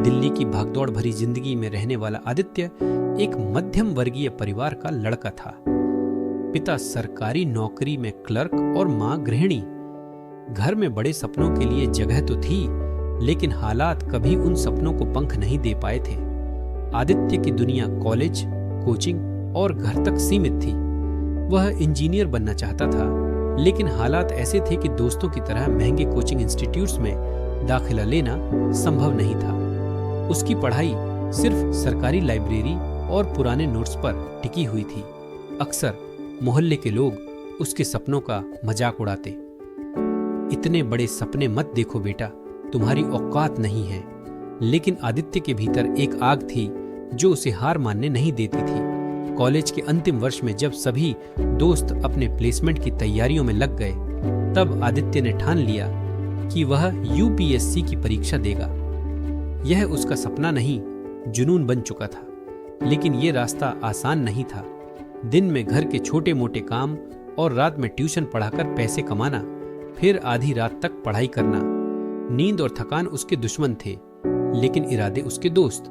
दिल्ली की भागदौड़ भरी जिंदगी में रहने वाला आदित्य एक मध्यम वर्गीय परिवार का लड़का था। पिता सरकारी नौकरी में क्लर्क और मां गृहिणी। घर में बड़े सपनों के लिए जगह तो थी, लेकिन हालात कभी उन सपनों को पंख नहीं दे पाए थे। आदित्य की दुनिया कॉलेज, कोचिंग और घर तक सीमित थी। वह इंजीनियर बनना चाहता था, लेकिन हालात ऐसे थे कि दोस्तों की तरह महंगे कोचिंग इंस्टीट्यूट्स में दाखिला लेना संभव नहीं था। उसकी पढ़ाई सिर्फ सरकारी लाइब्रेरी और पुराने नोट्स पर टिकी हुई थी। अक्सर मोहल्ले के लोग उसके सपनों का मजाक उड़ाते। इतने बड़े सपने मत देखो बेटा, तुम्हारी औकात नहीं है। लेकिन आदित्य के भीतर एक आग थी जो उसे हार मानने नहीं देती थी। कॉलेज के अंतिम वर्ष में जब सभी दोस्त अपने प्लेसमेंट की तैयारियों में लग गए, तब आदित्य ने ठान लिया कि वह यूपीएससी की परीक्षा देगा। यह उसका सपना नहीं, जुनून बन चुका था। लेकिन यह रास्ता आसान नहीं था। दिन में घर के छोटे मोटे काम और रात में ट्यूशन पढ़ाकर पैसे कमाना, फिर आधी रात तक पढ़ाई करना। नींद और थकान उसके दुश्मन थे, लेकिन इरादे उसके दोस्त।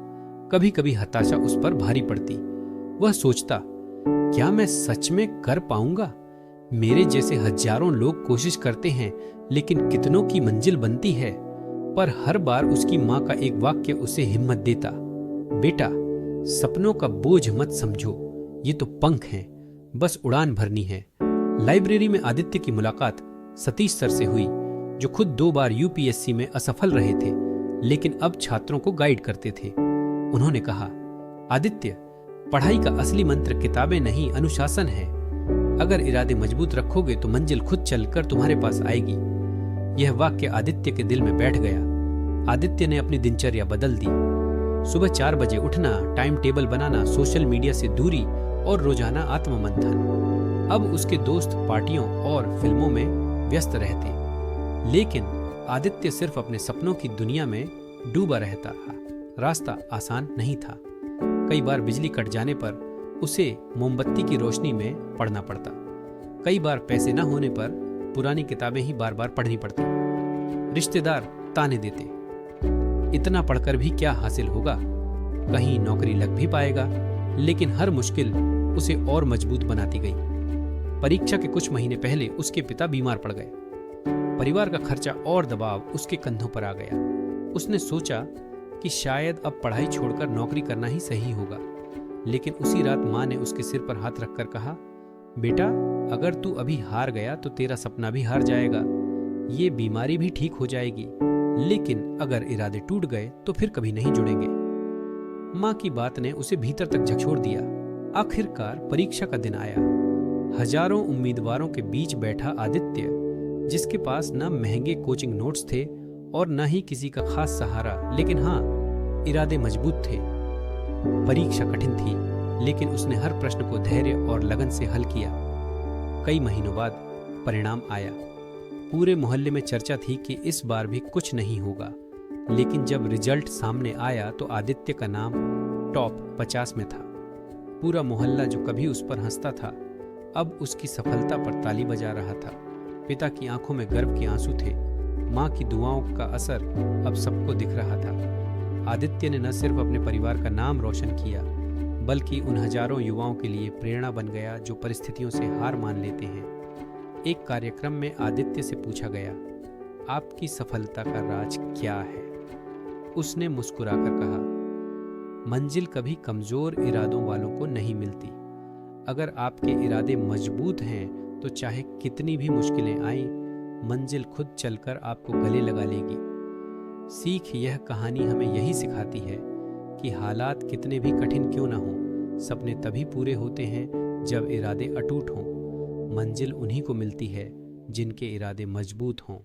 कभी कभी हताशा उस पर भारी पड़ती। वह सोचता, क्या मैं सच में कर पाऊंगा? मेरे जैसे हजारों लोग कोशिश करते हैं, लेकिन कितनों की मंजिल बनती है। पर हर बार उसकी मां का एक वाक्य उसे हिम्मत देता, बेटा सपनों का बोझ मत समझो, ये तो पंख हैं, बस उड़ान भरनी है। लाइब्रेरी में आदित्य की मुलाकात सतीश सर से हुई, जो खुद 2 बार यूपीएससी में असफल रहे थे, लेकिन अब छात्रों को गाइड करते थे। उन्होंने कहा, आदित्य, पढ़ाई का असली मंत्र किताबें नहीं, अनुशासन है। अगर इरादे मजबूत रखोगे तो मंजिल खुद चलकर तुम्हारे पास आएगी। यह वाक्य आदित्य के दिल में बैठ गया। आदित्य ने अपनी दिनचर्या बदल दी। सुबह 4 बजे उठना, टाइम टेबल बनाना, सोशल मीडिया से दूरी और रोजाना आत्ममंथन। अब उसके दोस्त पार्टियों और फिल्मों में व्यस्त रहते, लेकिन आदित्य सिर्फ अपने सपनों की दुनिया में डूबा रहता था। रास्ता आसान नहीं था। कई बार बिजली कट जाने पर उसे मोमबत्ती की रोशनी में पढ़ना पड़ता। कई बार पैसे न होने पर पुरानी किताबें ही बार बार पढ़नी पड़ती। रिश्तेदार ताने देते, इतना पढ़कर भी क्या हासिल होगा, कहीं नौकरी लग भी पाएगा। लेकिन हर मुश्किल उसे और मजबूत बनाती गई। परीक्षा के कुछ महीने पहले उसके पिता बीमार पड़ गए। परिवार का खर्चा और दबाव उसके कंधों पर आ गया। उसने सोचा कि शायद अब पढ़ाई छोड़कर नौकरी करना ही सही होगा। लेकिन उसी रात मां ने उसके सिर पर हाथ रखकर कहा, बेटा अगर तू अभी हार गया तो तेरा सपना भी हार जाएगा। ये बीमारी भी ठीक हो जाएगी, लेकिन अगर इरादे टूट गए तो फिर कभी नहीं जुड़ेंगे। मां की बात ने उसे भीतर तक झकझोर दिया। आखिरकार परीक्षा का दिन आया। हजारों उम्मीदवारों के बीच बैठा आदित्य, जिसके पास न महंगे कोचिंग नोट्स थे और न ही किसी का खास सहारा, लेकिन हाँ, इरादे मजबूत थे। परीक्षा कठिन थी, लेकिन उसने हर प्रश्न को धैर्य और लगन से हल किया। कई महीनों बाद परिणाम आया। पूरे मोहल्ले में चर्चा थी कि इस बार भी कुछ नहीं होगा। लेकिन जब रिजल्ट सामने आया तो आदित्य का नाम टॉप 50 में था। पूरा मोहल्ला जो कभी उस पर हंसता था, अब उसकी सफलता पर ताली बजा रहा था। पिता की आंखों में गर्व के आंसू थे। मां की दुआओं का असर अब सबको दिख रहा था। आदित्य ने न सिर्फ अपने परिवार का नाम रोशन किया, बल्कि उन हजारों युवाओं के लिए प्रेरणा बन गया जो परिस्थितियों से हार मान लेते हैं। एक कार्यक्रम में आदित्य से पूछा गया, आपकी सफलता का राज क्या है? उसने मुस्कुराकर कहा, मंजिल कभी कमजोर इरादों वालों को नहीं मिलती। अगर आपके इरादे मजबूत हैं तो चाहे कितनी भी मुश्किलें आएं, मंजिल खुद चलकर आपको गले लगा लेगी। सीख यह कहानी हमें यही सिखाती है कि हालात कितने भी कठिन क्यों ना हों, सपने तभी पूरे होते हैं जब इरादे अटूट हों। मंजिल उन्हीं को मिलती है जिनके इरादे मजबूत हों।